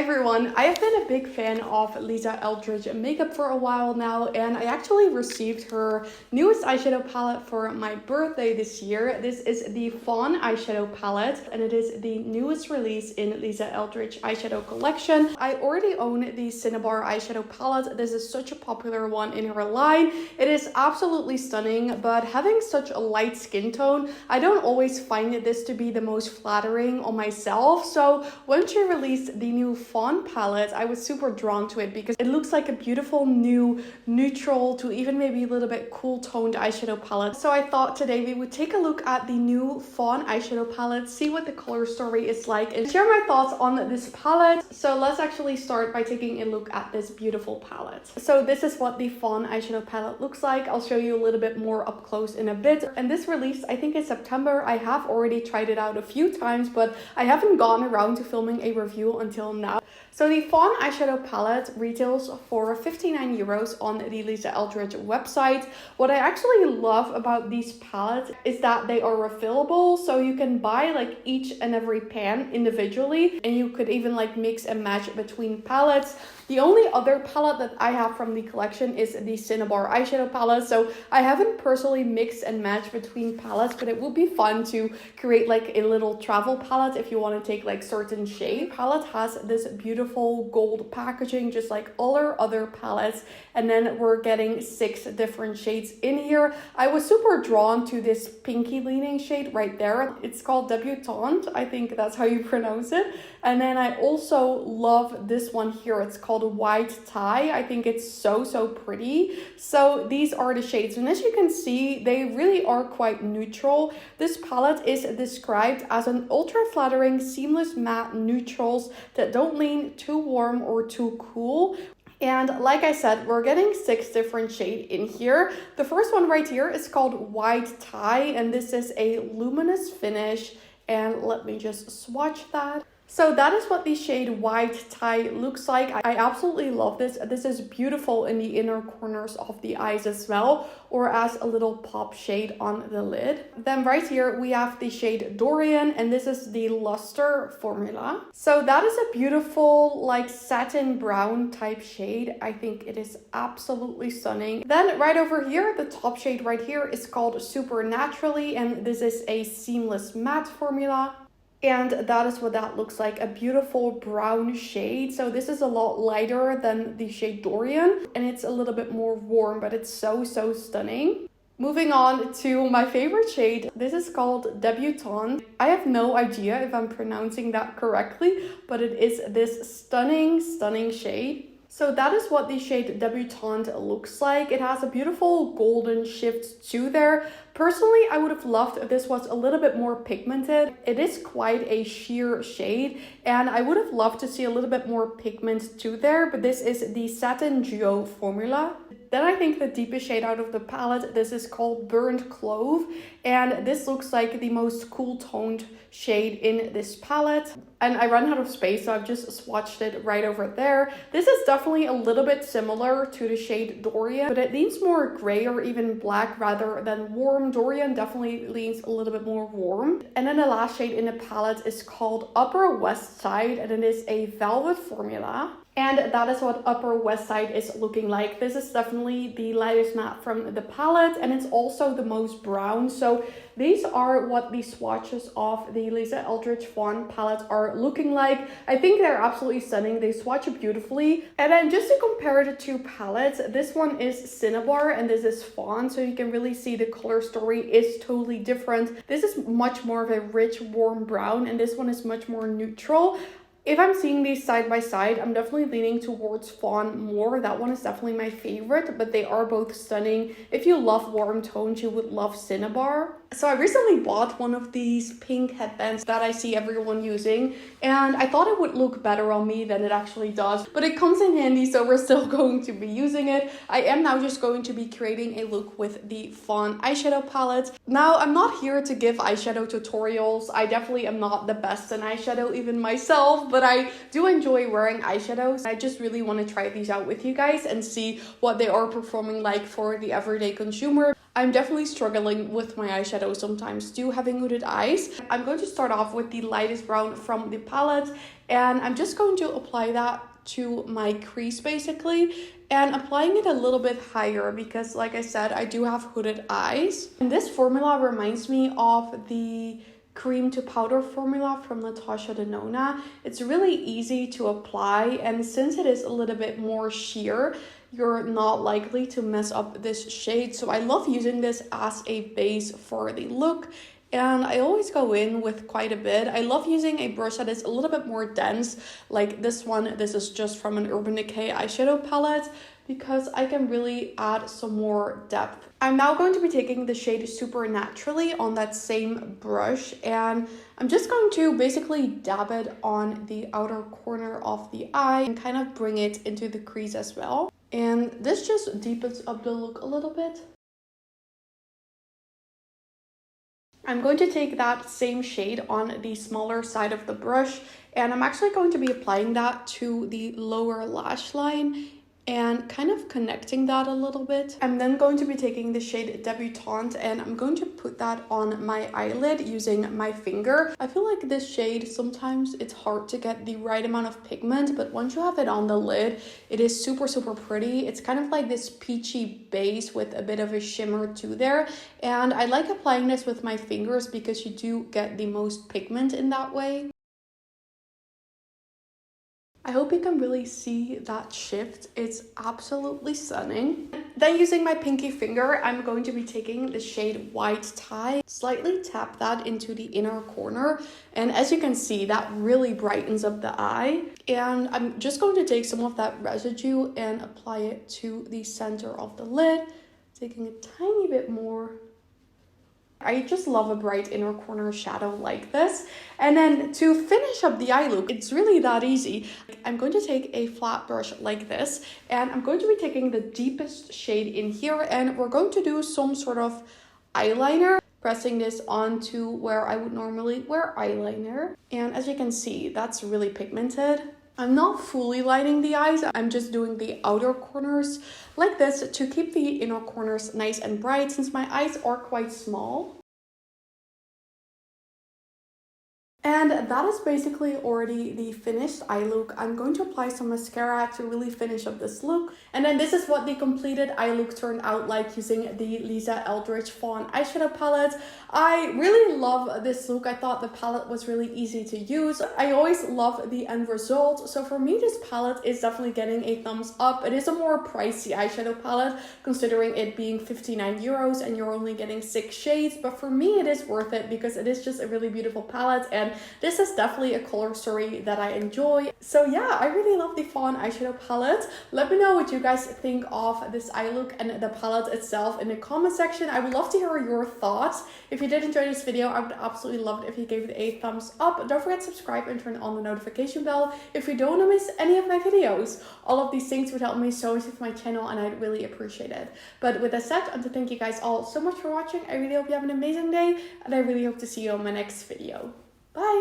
Hi everyone, I have been a big fan of Lisa Eldridge makeup for a while now, and I actually received her newest eyeshadow palette for my birthday this year. This is the Fawn Eyeshadow palette, and it is the newest release in Lisa Eldridge eyeshadow collection. I already own the Cinnabar eyeshadow palette. This is such a popular one in her line. It is absolutely stunning, but having such a light skin tone, I don't always find this to be the most flattering on myself. So when she released the new Fawn palette, I was super drawn to it because it looks like a beautiful new neutral to even maybe a little bit cool toned eyeshadow palette. So I thought today we would take a look at the new Fawn eyeshadow palette, see what the color story is like, and share my thoughts on this palette. So let's actually start by taking a look at this beautiful palette. So this is what the Fawn eyeshadow palette looks like. I'll show you a little bit more up close in a bit. And this released, I think, in September. I have already tried it out a few times, but I haven't gotten around to filming a review until now. So the Fawn eyeshadow palette retails for 59 euros on the Lisa Eldridge website. What I actually love about these palettes is that they are refillable, so you can buy like each and every pan individually, and you could even like mix and match between palettes. The only other palette that I have from the collection is the Cinnabar eyeshadow palette, so I haven't personally mixed and matched between palettes, but it would be fun to create like a little travel palette if you want to take like certain shade. The palette has this beautiful gold packaging, just like all our other palettes, and then we're getting 6 different shades in here. I was super drawn to this pinky leaning shade right there. It's called Debutante, I think that's how you pronounce it. And then I also love this one here. It's called White Tie. I think it's so pretty. So these are the shades, and as you can see, they really are quite neutral. This palette is described as an ultra flattering seamless matte neutrals that don't lean too warm or too cool. And like I said, we're getting 6 different shades in here. The first one right here is called White Tie, and this is a luminous finish. And let me just swatch that. So that is what the shade White Tie looks like. I absolutely love this. This is beautiful in the inner corners of the eyes as well, or as a little pop shade on the lid. Then right here we have the shade Dorian, and this is the Luster formula. So that is a beautiful like satin brown type shade. I think it is absolutely stunning. Then right over here, the top shade right here is called Supernaturally, and this is a seamless matte formula. And that is what that looks like, a beautiful brown shade. So this is a lot lighter than the shade Dorian, and it's a little bit more warm, but it's so stunning. Moving on to my favorite shade. This is called Debutante. I have no idea if I'm pronouncing that correctly, but it is this stunning shade. So that is what the shade Debutante looks like. It has a beautiful golden shift to there. Personally, I would have loved if this was a little bit more pigmented. It is quite a sheer shade, and I would have loved to see a little bit more pigment to there, but this is the Satin Duo formula. Then I think the deepest shade out of the palette, this is called Burnt Clove, and this looks like the most cool toned shade in this palette. And I ran out of space, so I've just swatched it right over there. This is definitely a little bit similar to the shade Dorian, but it leans more gray or even black rather than warm. Dorian definitely leans a little bit more warm. And then the last shade in the palette is called Upper West Side, and it is a velvet formula. And that is what Upper West Side is looking like. This is definitely the lightest matte from the palette, and it's also the most brown. So these are what the swatches of the Lisa Eldridge Fawn palette are looking like. I think they're absolutely stunning. They swatch beautifully. And then just to compare the two palettes, this one is Cinnabar and this is Fawn. So you can really see the color story is totally different. This is much more of a rich, warm brown, and this one is much more neutral. If I'm seeing these side by side, I'm definitely leaning towards Fawn more. That one is definitely my favorite, but they are both stunning. If you love warm tones, you would love Cinnabar. So I recently bought one of these pink headbands that I see everyone using, and I thought it would look better on me than it actually does, but it comes in handy, so we're still going to be using it. I am now just going to be creating a look with the Fawn eyeshadow palette. Now, I'm not here to give eyeshadow tutorials. I definitely am not the best in eyeshadow, even myself, but I do enjoy wearing eyeshadows. I just really want to try these out with you guys and see what they are performing like for the everyday consumer. I'm definitely struggling with my eyeshadow sometimes too, having hooded eyes. I'm going to start off with the lightest brown from the palette, and I'm just going to apply that to my crease basically, and applying it a little bit higher because, like I said, I do have hooded eyes. And this formula reminds me of the cream to powder formula from Natasha Denona. It's really easy to apply, and since it is a little bit more sheer, you're not likely to mess up this shade. So I love using this as a base for the look, and I always go in with quite a bit. I love using a brush that is a little bit more dense, like this one. This is just from an Urban Decay eyeshadow palette, because I can really add some more depth. I'm now going to be taking the shade Supernaturally on that same brush, and I'm just going to basically dab it on the outer corner of the eye and kind of bring it into the crease as well. And this just deepens up the look a little bit. I'm going to take that same shade on the smaller side of the brush, and I'm actually going to be applying that to the lower lash line and kind of connecting that a little bit. I'm then going to be taking the shade Debutante, and I'm going to put that on my eyelid using my finger. I feel like this shade, sometimes it's hard to get the right amount of pigment, but once you have it on the lid, it is super, super pretty. It's kind of like this peachy base with a bit of a shimmer to there. And I like applying this with my fingers because you do get the most pigment in that way. I hope you can really see that shift. It's absolutely stunning. Then using my pinky finger, I'm going to be taking the shade White Tie, slightly tap that into the inner corner. And as you can see, that really brightens up the eye. And I'm just going to take some of that residue and apply it to the center of the lid, taking a tiny bit more. I just love a bright inner corner shadow like this. And then to finish up the eye look, it's really that easy. I'm going to take a flat brush like this, and I'm going to be taking the deepest shade in here, and we're going to do some sort of eyeliner, pressing this onto where I would normally wear eyeliner. And as you can see, that's really pigmented. I'm not fully lining the eyes, I'm just doing the outer corners like this to keep the inner corners nice and bright since my eyes are quite small. And that is basically already the finished eye look. I'm going to apply some mascara to really finish up this look. And then this is what the completed eye look turned out like using the Lisa Eldridge Fawn Eyeshadow palette. I really love this look. I thought the palette was really easy to use. I always love the end result. So for me, this palette is definitely getting a thumbs up. It is a more pricey eyeshadow palette, considering it being 59 euros and you're only getting 6 shades. But for me, it is worth it because it is just a really beautiful palette, and this is definitely a color story that I enjoy. So yeah, I really love the Fawn eyeshadow palette. Let me know what you guys think of this eye look and the palette itself in the comment section. I would love to hear your thoughts. If you did enjoy this video, I would absolutely love it if you gave it a thumbs up. Don't forget to subscribe and turn on the notification bell if you don't want to miss any of my videos. All of these things would help me so much with my channel, and I'd really appreciate it. But with that said, I want to thank you guys all so much for watching. I really hope you have an amazing day, and I really hope to see you on my next video. Bye!